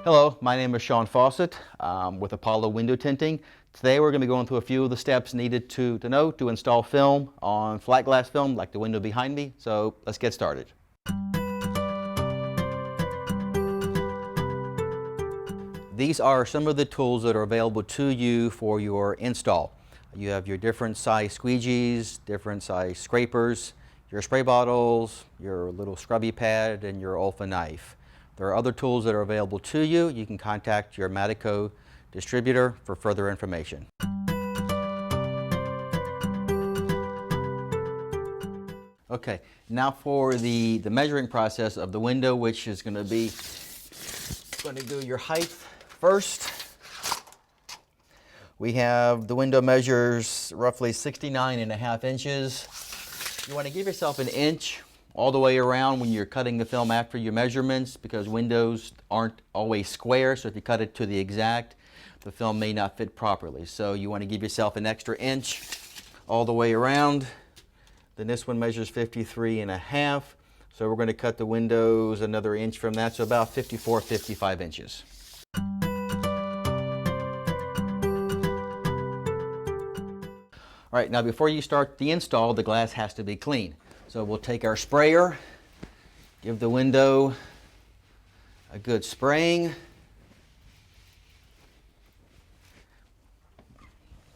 Hello, my name is Sean Fawcett with Apollo Window Tinting. Today we're going to be going through a few of the steps needed to know to install film on flat glass film like the window behind me. So let's get started. These are some of the tools that are available to you for your install. You have your different size squeegees, different size scrapers, your spray bottles, your little scrubby pad, and your Olfa knife. There are other tools that are available to you. You can contact your Matico distributor for further information. Okay, now for the measuring process of the window, which is going to do your height first. We have the window measures roughly 69.5 inches. You want to give yourself an inch all the way around when you're cutting the film after your measurements, because windows aren't always square, so if you cut it to the exact, the film may not fit properly. So you want to give yourself an extra inch all the way around. Then this one measures 53.5, so we're going to cut the windows another inch from that, so about 55 inches. All right, now before you start the install, the glass has to be clean. So we'll take our sprayer, give the window a good spraying.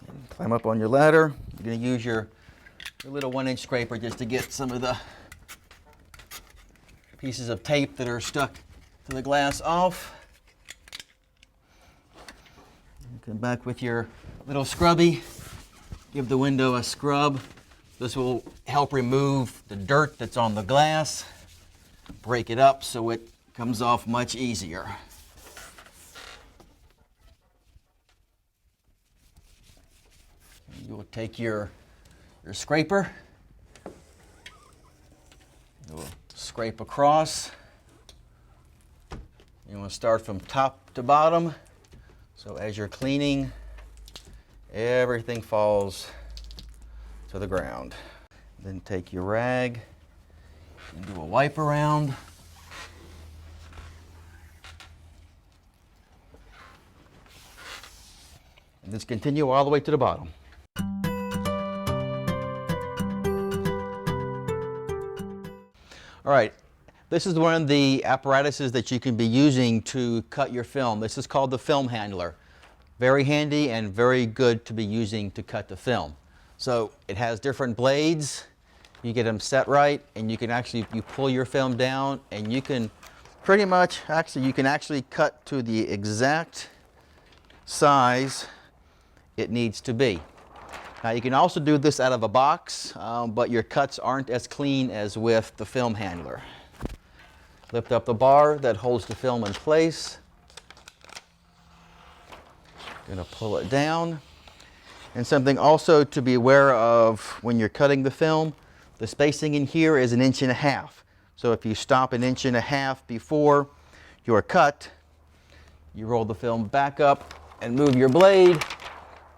And climb up on your ladder. You're going to use your little 1-inch scraper just to get some of the pieces of tape that are stuck to the glass off. Come back with your little scrubby. Give the window a scrub. This will help remove the dirt that's on the glass, break it up so it comes off much easier. You will take your scraper, you will scrape across. You want to start from top to bottom, so as you're cleaning, everything falls to the ground. Then take your rag and do a wipe around. And just continue all the way to the bottom. All right, this is one of the apparatuses that you can be using to cut your film. This is called the film handler. Very handy and very good to be using to cut the film. So it has different blades. You get them set right, and you pull your film down, and you can pretty much, you can actually cut to the exact size it needs to be. Now you can also do this out of a box, but your cuts aren't as clean as with the film handler. Lift up the bar that holds the film in place. Gonna pull it down. And something also to be aware of when you're cutting the film, the spacing in here is 1.5 inches. So if you stop 1.5 inches before your cut, you roll the film back up and move your blade,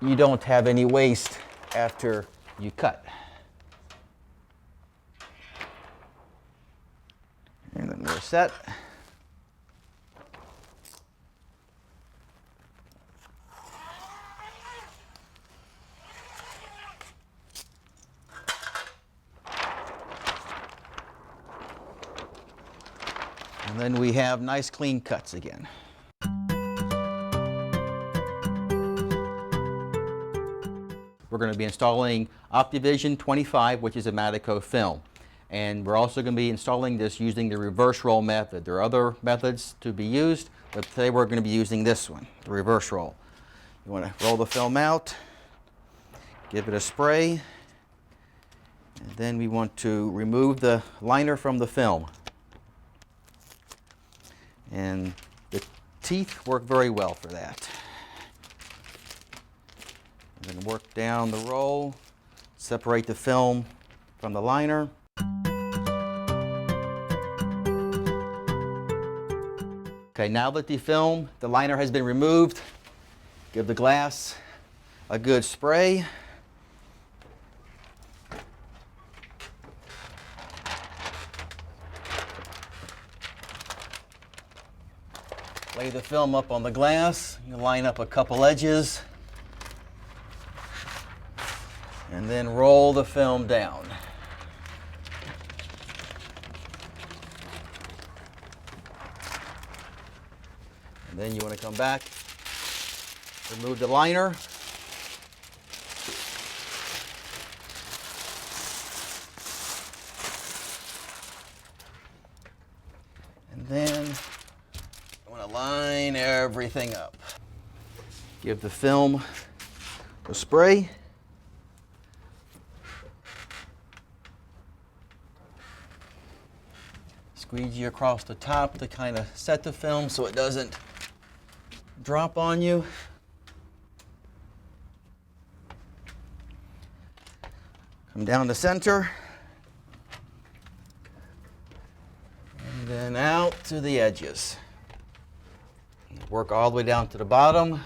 you don't have any waste after you cut. And then we're set. And then we have nice clean cuts again. We're going to be installing OptiVision 25, which is a Matico film. And we're also going to be installing this using the reverse roll method. There are other methods to be used, but today we're going to be using this one, the reverse roll. You want to roll the film out, give it a spray, and then we want to remove the liner from the film. And the teeth work very well for that. And then work down the roll, separate the film from the liner. Okay, now that the liner has been removed, give the glass a good spray. Lay the film up on the glass. You line up a couple edges. And then roll the film down. And then you want to come back, remove the liner. And then I want to line everything up. Give the film a spray. Squeegee across the top to kind of set the film so it doesn't drop on you. Come down the center. And then out to the edges. Work all the way down to the bottom.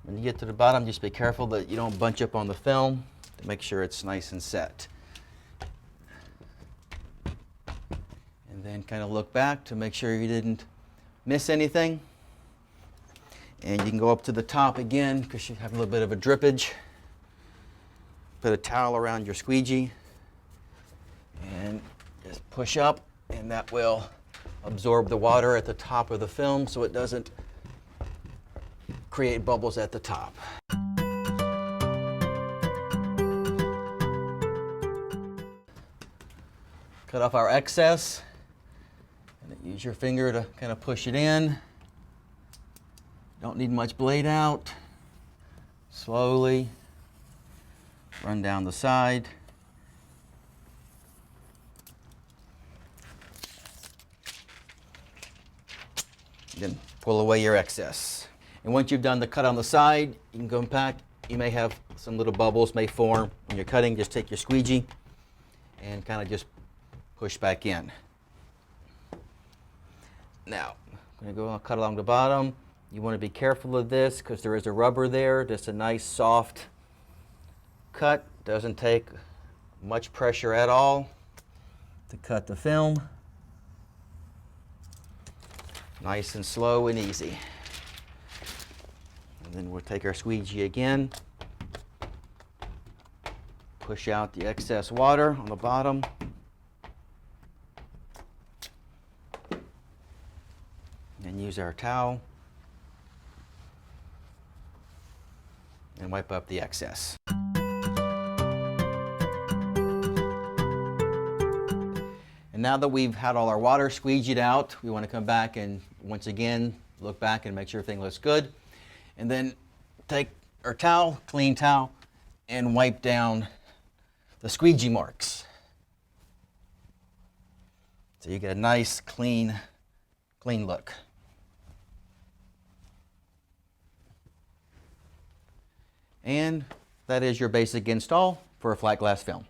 When you get to the bottom, just be careful that you don't bunch up on the film to make sure it's nice and set. And then kind of look back to make sure you didn't miss anything. And you can go up to the top again because you have a little bit of a drippage. Put a towel around your squeegee and just push up, and that will absorb the water at the top of the film so it doesn't create bubbles at the top. Cut off our excess. And use your finger to kind of push it in. Don't need much blade out. Slowly run down the side. Then pull away your excess. And once you've done the cut on the side, you can go back. You may have some little bubbles may form when you're cutting. Just take your squeegee and kind of just push back in. Now, I'm going to go cut along the bottom. You want to be careful of this because there is a rubber there. Just a nice soft cut. Doesn't take much pressure at all to cut the film. Nice and slow and easy. And then we'll take our squeegee again. Push out the excess water on the bottom. And use our towel and wipe up the excess. And now that we've had all our water squeegeed out, we want to come back and once again look back and make sure everything looks good. And then take our towel, clean towel, and wipe down the squeegee marks. So you get a nice clean look. And that is your basic install for a flat glass film.